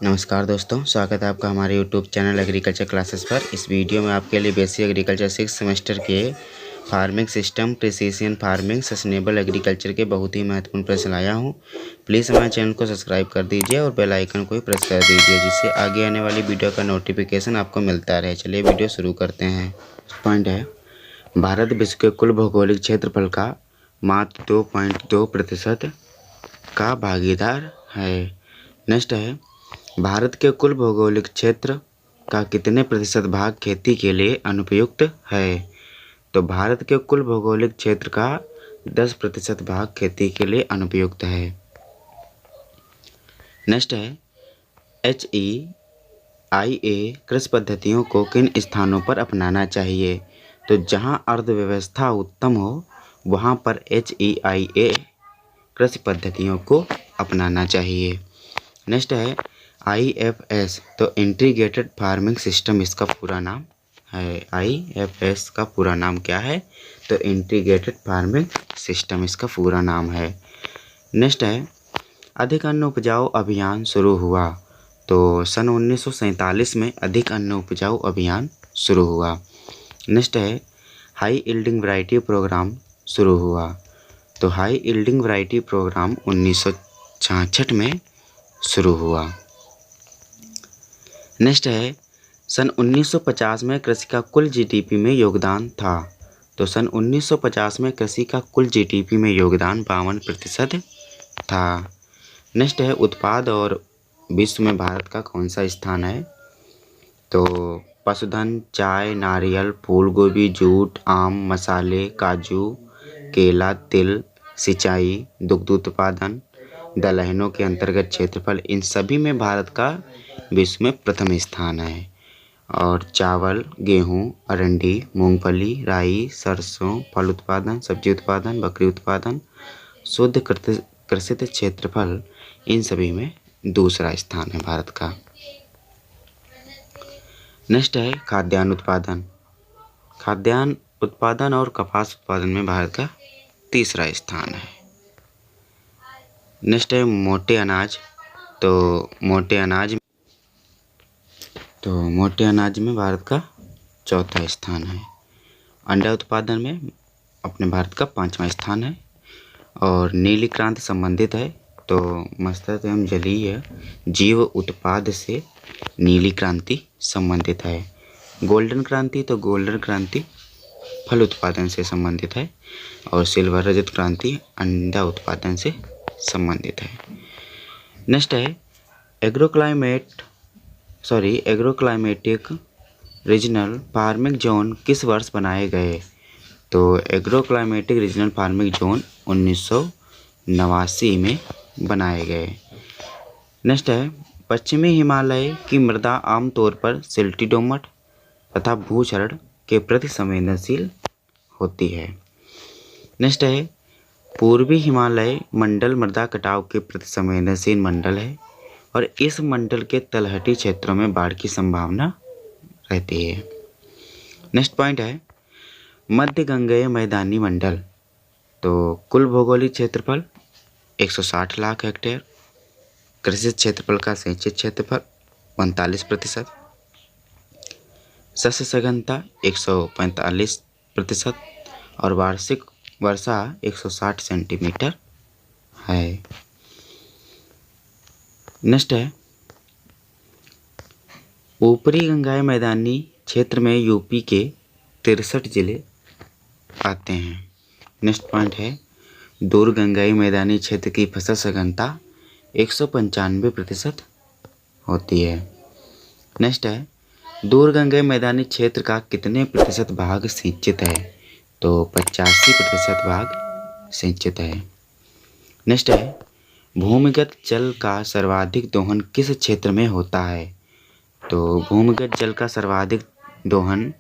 नमस्कार दोस्तों, स्वागत है आपका हमारे यूट्यूब चैनल एग्रीकल्चर क्लासेस पर। इस वीडियो में आपके लिए बेसिक एग्रीकल्चर 6 सेमेस्टर के farming system, precision farming, sustainable agriculture के बहुत ही महत्वपूर्ण प्रश्न लाया हूं। प्लीज़ हमारे चैनल को सब्सक्राइब कर दीजिए और बेल आइकन को भी प्रेस कर दीजिए, जिससे आगे आने वाली वीडियो का नोटिफिकेशन आपको मिलता रहे। चलिए वीडियो शुरू करते हैं। पॉइंट है, भारत विश्व के कुल भौगोलिक क्षेत्रफल का मात्र 2.2% का भागीदार है। नेक्स्ट है, भारत के कुल भौगोलिक क्षेत्र का कितने प्रतिशत भाग खेती के लिए अनुपयुक्त है? तो भारत के कुल भौगोलिक क्षेत्र का 10% भाग खेती के लिए अनुपयुक्त है। नेक्स्ट है, HEIA कृषि पद्धतियों को किन स्थानों पर अपनाना चाहिए? तो जहां अर्थव्यवस्था उत्तम हो वहां पर HEIA कृषि पद्धतियों को अपनाना चाहिए। नेक्स्ट है, IFS, तो इंटीग्रेटेड फार्मिंग सिस्टम इसका पूरा नाम है। IFS का पूरा नाम क्या है? तो इंटीग्रेटेड फार्मिंग सिस्टम इसका पूरा नाम है। नेक्स्ट है, अधिक अन्न उपजाऊ अभियान शुरू हुआ। तो सन 1947 में अधिक अन्न उपजाऊ अभियान शुरू हुआ। नेक्स्ट है, हाई यील्डिंग वैरायटी प्रोग्राम शुरू हुआ। तो हाई यील्डिंग वैरायटी प्रोग्राम 1966 में शुरू हुआ। नेक्स्ट है, सन 1950 में कृषि का कुल GDP में योगदान था। तो सन 1950 में कृषि का कुल GDP में योगदान 52% था। नेक्स्ट है, उत्पाद और विश्व में भारत का कौन सा स्थान है? तो पशुधन, चाय, नारियल, फूल गोभी, जूट, आम, मसाले, काजू, केला, तिल, सिंचाई, दुग्ध उत्पादन, दलहनों के अंतर्गत क्षेत्रफल, इन सभी में भारत का विश्व में प्रथम स्थान है। और चावल, गेहूं, अरंडी, मूंगफली, राई, सरसों, फल उत्पादन, सब्जी उत्पादन, बकरी उत्पादन, शुद्ध कृषित क्षेत्रफल, इन सभी में दूसरा स्थान है भारत का। नेक्स्ट है, खाद्यान्न उत्पादन। खाद्यान्न उत्पादन और कपास उत्पादन में भारत का तीसरा स्थान है। नेक्स्ट है, मोटे अनाज। तो मोटे अनाज में भारत का चौथा स्थान है। अंडा उत्पादन में अपने भारत का 5वां स्थान है। और नीली क्रांति संबंधित है। तो मत्स्य एवं जलीय जीव उत्पाद से नीली क्रांति संबंधित है। गोल्डन क्रांति, तो गोल्डन क्रांति फल उत्पादन से संबंधित है। और सिल्वर रजत क्रांति अंडा उत्पादन से संबंधित है। नेक्स्ट है, एग्रोक्लाइमेटिक रीजनल फार्मिंग जोन किस वर्ष बनाए गए? तो एग्रोक्लाइमेटिक रीजनल फार्मिंग जोन 1989 में बनाए गए। नेक्स्ट है, पश्चिमी हिमालय की मृदा आमतौर पर सिल्टी दोमट तथा भूक्षरण के प्रति संवेदनशील होती है। नेक्स्ट है, पूर्वी हिमालय मंडल मृदा कटाव के प्रति संवेदनशील मंडल है और इस मंडल के तलहटी क्षेत्रों में बाढ़ की संभावना रहती है। नेक्स्ट पॉइंट है, मध्य गंगेय मैदानी मंडल। तो कुल भौगोलिक क्षेत्रफल 160 लाख हेक्टेयर, कृषि क्षेत्रफल का सिंचित क्षेत्रफल 45%, शस्य सघनता 145% और वार्षिक वर्षा 160 सेंटीमीटर है। नेक्स्ट है, ऊपरी गंगेय मैदानी क्षेत्र में यूपी के 63 जिले आते हैं। नेक्स्ट पॉइंट है, दूर गंगेय मैदानी क्षेत्र की फसल सघनता 195% होती है। नेक्स्ट है, दूर गंगेय मैदानी क्षेत्र का कितने प्रतिशत भाग सिंचित है? तो 85% भाग सिंचित है। नेक्स्ट है, भूमिगत जल का सर्वाधिक दोहन किस क्षेत्र में होता है? तो भूमिगत जल का सर्वाधिक दोहन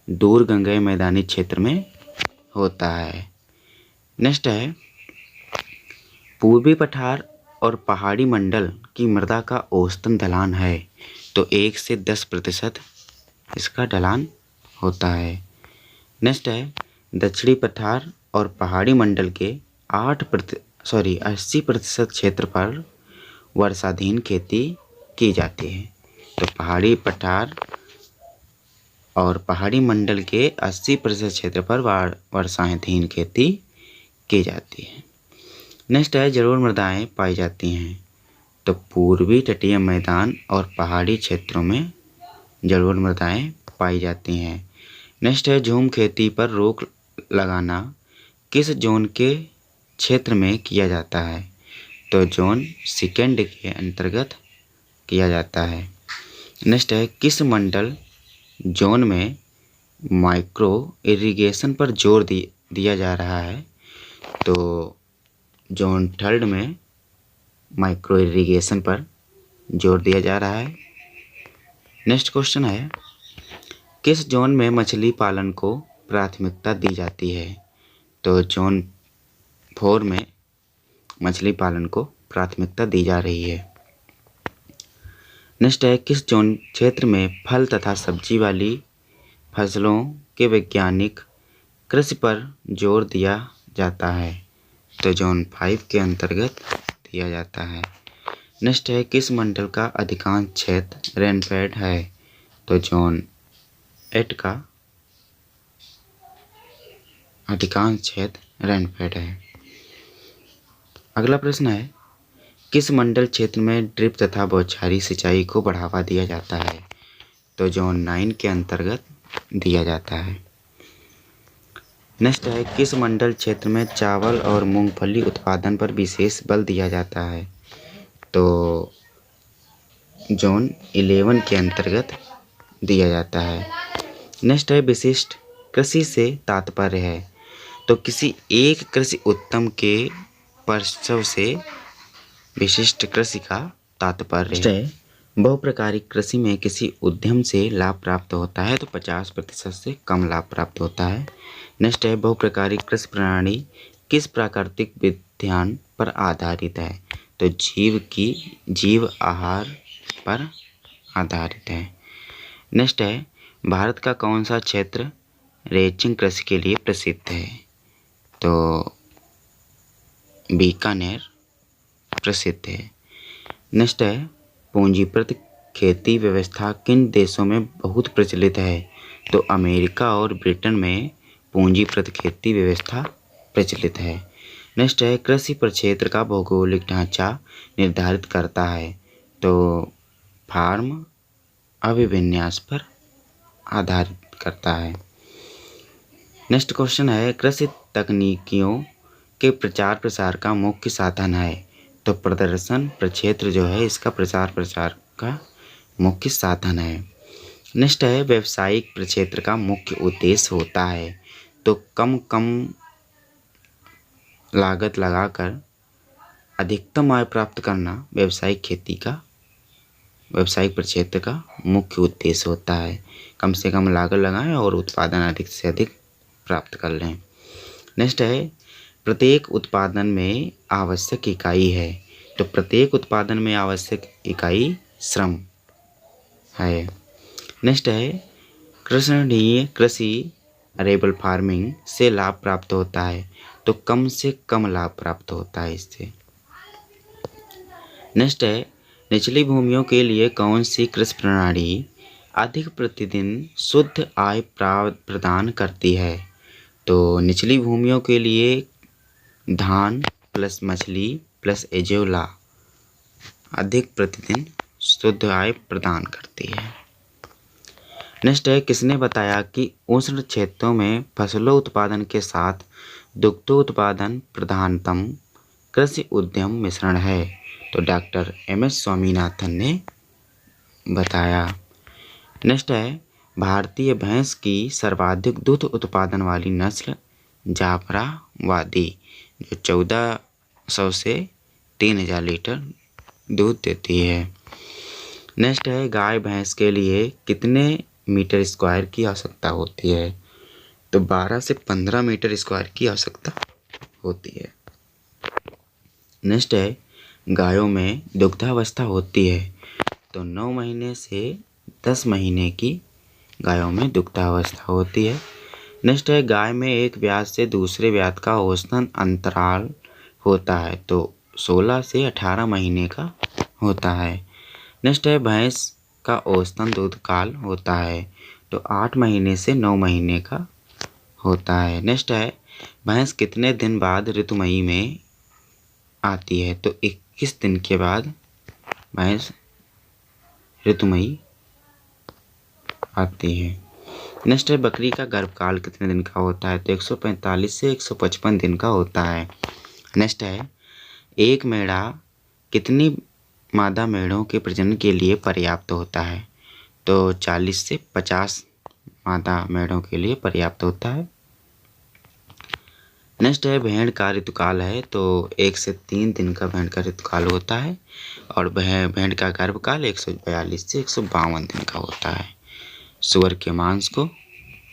दूर गंगेय मैदानी क्षेत्र में होता है। नेक्स्ट है, पूर्वी पठार और पहाड़ी मंडल की मृदा का औसतन ढलान है। तो 1 से 10% इसका ढलान होता है। नेक्स्ट है, दक्षिणी पठार और पहाड़ी मंडल के 80% क्षेत्र पर वर्षाधीन खेती की जाती है। तो पहाड़ी पठार और पहाड़ी मंडल के 80% क्षेत्र पर वर्षाहीन खेती की जाती है। नेक्स्ट है जलोढ़ मृदाएँ पाई जाती हैं। तो पूर्वी तटीय मैदान और पहाड़ी क्षेत्रों में जलोढ़ मृदाएँ पाई जाती हैं। नेक्स्ट है झूम खेती पर रोक लगाना किस जोन के क्षेत्र में किया जाता है? तो जोन सेकेंड के अंतर्गत किया जाता है। नेक्स्ट है किस मंडल जोन में माइक्रो इरिगेशन पर जोर दिया जा रहा है? तो जोन थर्ड में माइक्रो इरिगेशन पर जोर दिया जा रहा है। नेक्स्ट क्वेश्चन है किस जोन में मछली पालन को प्राथमिकता दी जाती है? तो जोन 4 में मछली पालन को प्राथमिकता दी जा रही है। नेक्स्ट है किस जोन क्षेत्र में फल तथा सब्जी वाली फसलों के वैज्ञानिक कृषि पर जोर दिया जाता है? तो जोन 5 के अंतर्गत दिया जाता है। नेक्स्ट है किस मंडल का अधिकांश क्षेत्र रेनफेड है? तो जोन 8 का अधिकांश क्षेत्र रेनफेड है। अगला प्रश्न है किस मंडल क्षेत्र में ड्रिप तथा बौछारी सिंचाई को बढ़ावा दिया जाता है? तो जोन 9 के अंतर्गत दिया जाता है। नेक्स्ट है किस मंडल क्षेत्र में चावल और मूंगफली उत्पादन पर विशेष बल दिया जाता है? तो जोन 11 के अंतर्गत दिया जाता है। नेक्स्ट है विशिष्ट कृषि से तात्पर्य है? तो किसी एक कृषि उत्तम के प्रसव से विशिष्ट कृषि का तात्पर्य है। बहुप्रकारिक कृषि में किसी उद्यम से लाभ प्राप्त होता है तो 50% से कम लाभ प्राप्त होता है। नेक्स्ट है बहुप्रकारिक कृषि प्रणाली किस प्राकृतिक विधान पर आधारित है? तो जीव आहार पर आधारित है। नेक्स्ट है भारत का कौन सा क्षेत्र रेचिंग कृषि के लिए प्रसिद्ध है? तो बीकानेर प्रसिद्ध है। नेक्स्ट है पूंजीगत खेती व्यवस्था किन देशों में बहुत प्रचलित है? तो अमेरिका और ब्रिटेन में पूंजीगत खेती व्यवस्था प्रचलित है। नेक्स्ट है कृषि प्रक्षेत्र का भौगोलिक ढांचा निर्धारित करता है? तो फार्म अभिविन्यास पर आधारित करता है। नेक्स्ट क्वेश्चन है कृषि तकनीकियों के प्रचार प्रसार का मुख्य साधन है? तो प्रदर्शन प्रक्षेत्र जो है इसका प्रचार प्रसार का मुख्य साधन है। नेक्स्ट है व्यावसायिक प्रक्षेत्र का मुख्य उद्देश्य होता है? तो कम लागत लगाकर अधिकतम आय प्राप्त करना व्यावसायिक प्रक्षेत्र का मुख्य उद्देश्य होता है। कम से कम लागत लगाएं और उत्पादन अधिक से अधिक प्राप्त कर लें। नेक्स्ट है प्रत्येक उत्पादन में आवश्यक इकाई है? तो प्रत्येक उत्पादन में आवश्यक इकाई श्रम है। नेक्स्ट है कृषि अरेबल फार्मिंग से लाभ प्राप्त होता है? तो कम से कम लाभ प्राप्त होता है इससे। नेक्स्ट है निचली भूमियों के लिए कौन सी कृषि प्रणाली अधिक प्रतिदिन शुद्ध आय प्रदान करती है? तो निचली भूमियों के लिए धान प्लस मछली प्लस एजोला अधिक प्रतिदिन शुद्ध आय प्रदान करती है। नेक्स्ट है किसने बताया कि उष्ण क्षेत्रों में फसलों उत्पादन के साथ दुग्धोत्पादन प्रधानतम कृषि उद्यम मिश्रण है? तो डॉक्टर MS स्वामीनाथन ने बताया। नेक्स्ट है भारतीय भैंस की सर्वाधिक दूध उत्पादन वाली नस्ल जाफराबादी जो 1400 से 3000 लीटर दूध देती है। नेक्स्ट है गाय भैंस के लिए कितने मीटर स्क्वायर की आवश्यकता होती है? तो 12 से 15 मीटर स्क्वायर की आवश्यकता होती है। नेक्स्ट है गायों में दुग्धावस्था होती है? तो 9 महीने से 10 महीने की गायों में दुग्धावस्था होती है। नेक्स्ट है गाय में एक ब्यात से दूसरे ब्यात का औसतन अंतराल होता है? तो 16 से 18 महीने का होता है। नेक्स्ट है भैंस का औसतन दूध काल होता है, तो 8 महीने से 9 महीने का होता है। नेक्स्ट है भैंस कितने दिन बाद ऋतुमई में आती है, तो 21 दिन के बाद भैंस ऋतुमई आती है। नेक्स्ट है बकरी का गर्भकाल कितने दिन का होता है, तो 145 से 155 दिन का होता है। नेक्स्ट है एक मेढ़ा कितनी मादा मेढ़ों के प्रजनन के लिए पर्याप्त होता है, तो 40 से 50 मादा मेढ़ों के लिए पर्याप्त होता है। नेक्स्ट है भेड़ का ऋतुकाल है, तो 1 से 3 दिन का भेड़ का ऋतुकाल होता है और भेड़ का गर्भकाल 142 से 152 दिन का होता है। सुअर के मांस को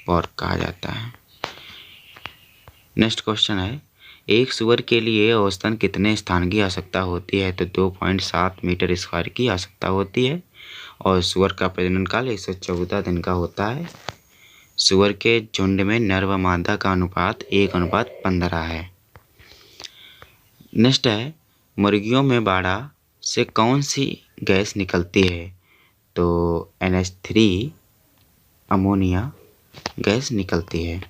पोर्क कहा जाता है। नेक्स्ट क्वेश्चन है एक सुअर के लिए औसतन कितने स्थान की आवश्यकता होती है, तो 2.7 मीटर स्क्वायर की आवश्यकता होती है और सुअर का प्रजनन काल 114 दिन का होता है। सुअर के झुंड में नर व मादा का अनुपात 1:15 है। नेक्स्ट है मुर्गियों में बाड़ा से कौन सी गैस निकलती है, तो NH3 अमोनिया गैस निकलती है।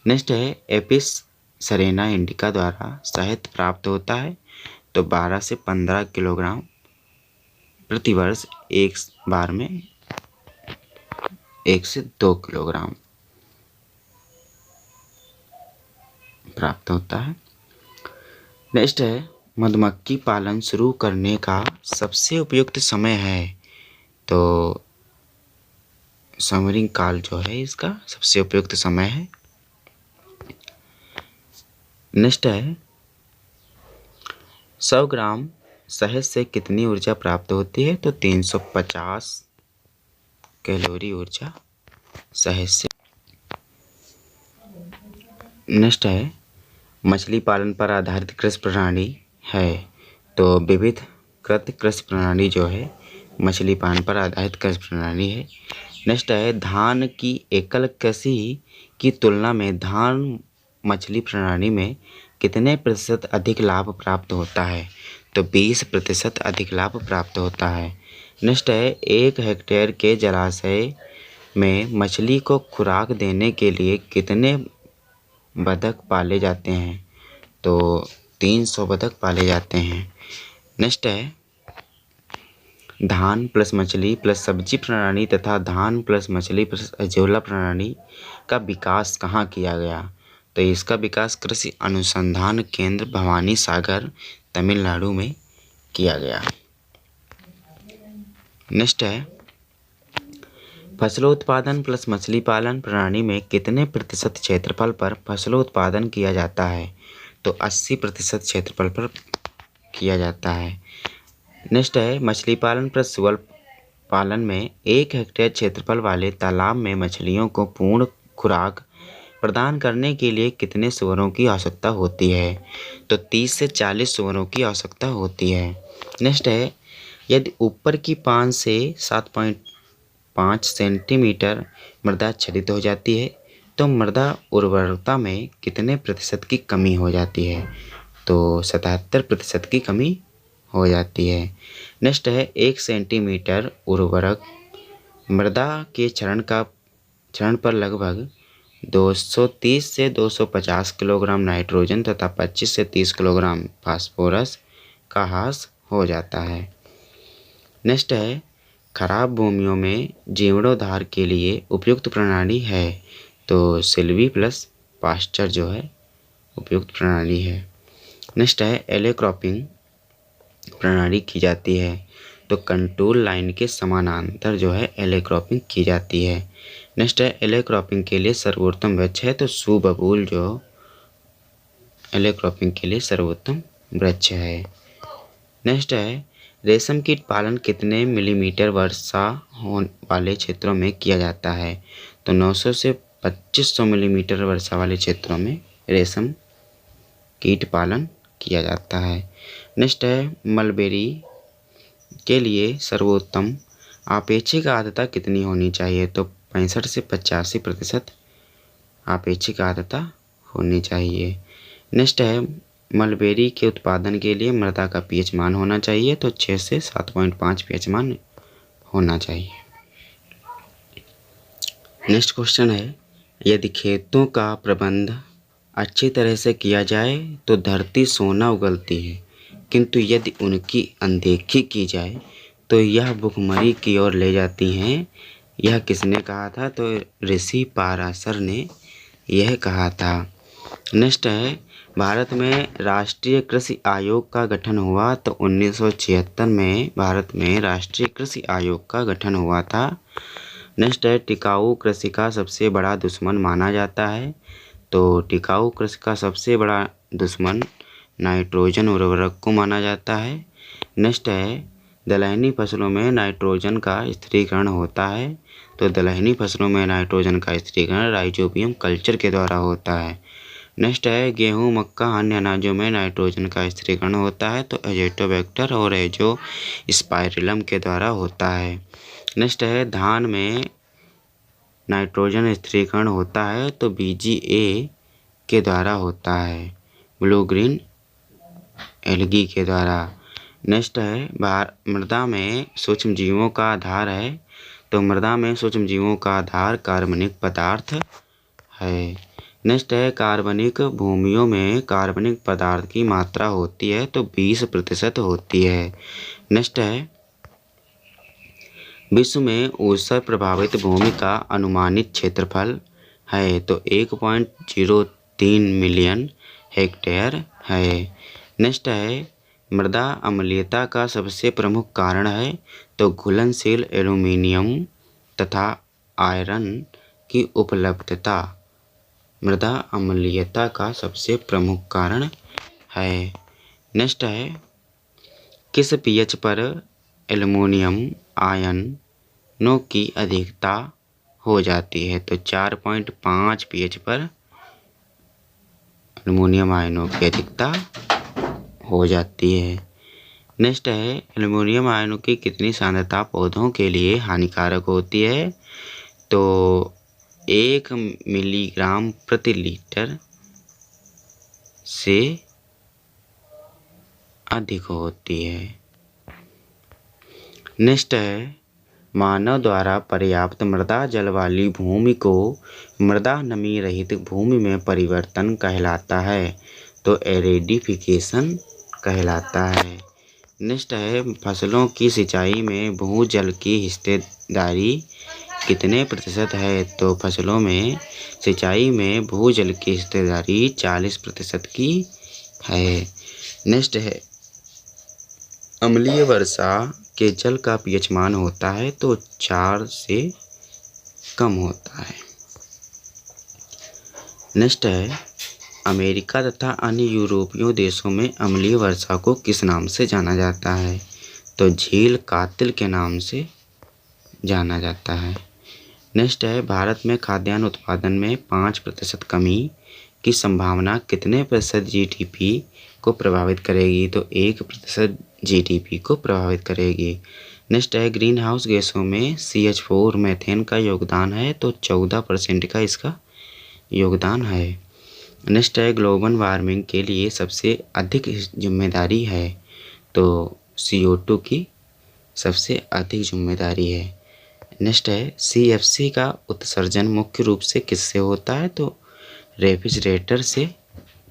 नेक्स्ट है एपिस सेरेना इंडिका द्वारा शहद प्राप्त होता है, तो 12 से 15 किलोग्राम प्रति वर्ष एक बार में 1 से 2 किलोग्राम प्राप्त होता है। नेक्स्ट है मधुमक्खी पालन शुरू करने का सबसे उपयुक्त समय है, तो समरिंग काल जो है इसका सबसे उपयुक्त समय है। नेक्स्ट है 100 ग्राम शहद से कितनी ऊर्जा प्राप्त होती है, तो 350 कैलोरी ऊर्जा शहद से। नेक्स्ट है मछली पालन पर आधारित कृषि प्रणाली है, तो विविध कृत कृषि प्रणाली जो है मछली पालन पर आधारित कृषि प्रणाली है। नेक्स्ट है धान की एकल कृषि की तुलना में धान मछली प्रणाली में कितने प्रतिशत अधिक लाभ प्राप्त होता है, तो 20% अधिक लाभ प्राप्त होता है। नेक्स्ट है 1 हेक्टेयर के जलाशय में मछली को खुराक देने के लिए कितने बतख पाले जाते हैं, तो 300 बतख पाले जाते हैं। नेक्स्ट है धान प्लस मछली प्लस सब्जी प्रणाली तथा धान प्लस मछली प्लस अजोला प्रणाली का विकास कहाँ किया गया, तो इसका विकास कृषि अनुसंधान केंद्र भवानी सागर तमिलनाडु में किया गया। नेक्स्ट है फसलों उत्पादन प्लस मछली पालन प्रणाली में कितने प्रतिशत क्षेत्रफल पर फसलों उत्पादन किया जाता है, तो 80% क्षेत्रफल पर किया जाता है। नेक्स्ट है मछली पालन प्लस सुअर पालन में 1 हेक्टेयर क्षेत्रफल वाले तालाब में मछलियों को पूर्ण खुराक प्रदान करने के लिए कितने सुअरों की आवश्यकता होती है, तो 30 से 40 सुअरों की आवश्यकता होती है। नेक्स्ट है यदि ऊपर की 5 से 7.5 सेंटीमीटर मृदा छरित हो जाती है, तो मृदा उर्वरता में कितने प्रतिशत की कमी हो जाती है, तो 77% की कमी हो जाती है। नेक्स्ट है 1 सेंटीमीटर उर्वरक मृदा के क्षरण पर लगभग 230 से 250 किलोग्राम नाइट्रोजन तथा 25 से 30 किलोग्राम फास्फोरस का ह्रास हो जाता है। नेक्स्ट है खराब भूमियों में जीर्णोद्धार के लिए उपयुक्त प्रणाली है, तो सिल्वी प्लस पास्चर जो है उपयुक्त प्रणाली है। नेक्स्ट है एले क्रॉपिंग प्रणाली की जाती है, तो कंट्रोल लाइन के समानांतर जो है एले क्रॉपिंग की जाती है। नेक्स्ट है एले क्रॉपिंग के लिए सर्वोत्तम वृक्ष है, तो सुबबूल जो एले क्रॉपिंग के लिए सर्वोत्तम वृक्ष है। नेक्स्ट है रेशम कीट पालन कितने मिलीमीटर वर्षा वाले क्षेत्रों में किया जाता है, तो 900 से 2500 मिलीमीटर वर्षा वाले क्षेत्रों में रेशम कीट पालन किया जाता है। नेक्स्ट है मलबेरी के लिए सर्वोत्तम आपेक्षिक आर्द्रता कितनी होनी चाहिए, तो 65 से 85% आपेक्षिक आर्द्रता होनी चाहिए। नेक्स्ट है मलबेरी के उत्पादन के लिए मृदा का पीएच मान होना चाहिए, तो 6 से 7.5 पीएच मान होना चाहिए। नेक्स्ट क्वेश्चन है, यदि खेतों का प्रबंध अच्छी तरह से किया जाए तो धरती सोना उगलती है, किंतु यदि उनकी अनदेखी की जाए तो यह भुखमरी की ओर ले जाती हैं। यह किसने कहा था? तो ऋषि पाराशर ने यह कहा था। नेक्स्ट है, भारत में राष्ट्रीय कृषि आयोग का गठन हुआ तो 1976 में भारत में राष्ट्रीय कृषि आयोग का गठन हुआ था। नेक्स्ट है, टिकाऊ कृषि का सबसे बड़ा दुश्मन माना जाता है। तो टिकाऊ कृषि का सबसे बड़ा दुश्मन नाइट्रोजन उर्वरक को माना जाता है। नेक्स्ट है, दलहनी फसलों में नाइट्रोजन का स्थिरीकरण होता है। तो दलहनी फसलों में नाइट्रोजन का स्थिरीकरण राइजोबियम कल्चर के द्वारा होता है। नेक्स्ट है, गेहूं, मक्का, अन्य अनाजों में नाइट्रोजन का स्थिरीकरण होता है तो एज़ोटोबैक्टर और एज़ोस्पाइरिलम के द्वारा होता है। नेक्स्ट है, धान में नाइट्रोजन स्थिरीकरण होता है तो BGA के द्वारा होता है, ब्लू ग्रीन एल्गी के द्वारा। नेक्स्ट है, मृदा में सूक्ष्म जीवों का आधार है। तो मृदा में सूक्ष्म जीवों का आधार कार्बनिक पदार्थ है। नेक्स्ट है, कार्बनिक भूमियों में कार्बनिक पदार्थ की मात्रा होती है तो 20% होती है। नेक्स्ट है, विश्व में ऊसर प्रभावित भूमि का अनुमानित क्षेत्रफल है तो 1.03 मिलियन हेक्टेयर है। नेक्स्ट है, मृदा अम्लीयता का सबसे प्रमुख कारण है तो घुलनशील एल्यूमीनियम तथा आयरन की उपलब्धता मृदा अम्लीयता का सबसे प्रमुख कारण है। नेक्स्ट है, किस pH पर एल्यूमीनियम आयनों की अधिकता हो जाती है? तो 4.5 pH पर एल्यूमीनियम आयनों की अधिकता हो जाती है। नेक्स्ट है, एल्यूमीनियम आयनों की कितनी सांद्रता पौधों के लिए हानिकारक होती है? तो 1 मिलीग्राम प्रति लीटर से अधिक होती है। नेक्स्ट है, मानव द्वारा पर्याप्त मृदा जल वाली भूमि को मृदा नमी रहित भूमि में परिवर्तन कहलाता है तो एरिडिफिकेशन कहलाता है। नेक्स्ट है, फसलों की सिंचाई में भूजल की हिस्सेदारी कितने प्रतिशत है? तो फसलों में सिंचाई में भूजल की हिस्सेदारी 40% की है। नेक्स्ट है, अम्लीय वर्षा के जल का pH मान होता है तो 4 से कम होता है। नेक्स्ट है, अमेरिका तथा अन्य यूरोपीय देशों में अम्लीय वर्षा को किस नाम से जाना जाता है? तो झील कातिल के नाम से जाना जाता है। नेक्स्ट है, भारत में खाद्यान्न उत्पादन में 5% कमी की संभावना कितने प्रतिशत GDP को प्रभावित करेगी? तो 1% GDP को प्रभावित करेगी। नेक्स्ट है, ग्रीन हाउस गैसों में CH4 मीथेन का योगदान है तो 14% का इसका योगदान है। नेक्स्ट है, ग्लोबल वार्मिंग के लिए सबसे अधिक जिम्मेदारी है तो CO2 की सबसे अधिक जिम्मेदारी है। नेक्स्ट है, CFC का उत्सर्जन मुख्य रूप से किससे होता है? तो रेफ्रिजरेटर से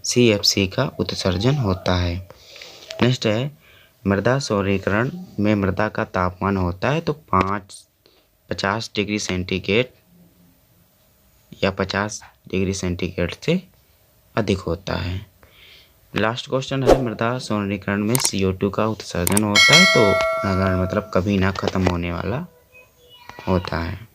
CFC का उत्सर्जन होता है। नेक्स्ट है, मृदा सौरीकरण में मृदा का तापमान होता है तो 50 डिग्री सेंटीग्रेड या 50 डिग्री सेंटीग्रेड से अधिक होता है। लास्ट क्वेश्चन है, मृदा सौरीकरण में CO2 का उत्सर्जन होता है तो मतलब कभी ना खत्म होने वाला होता है।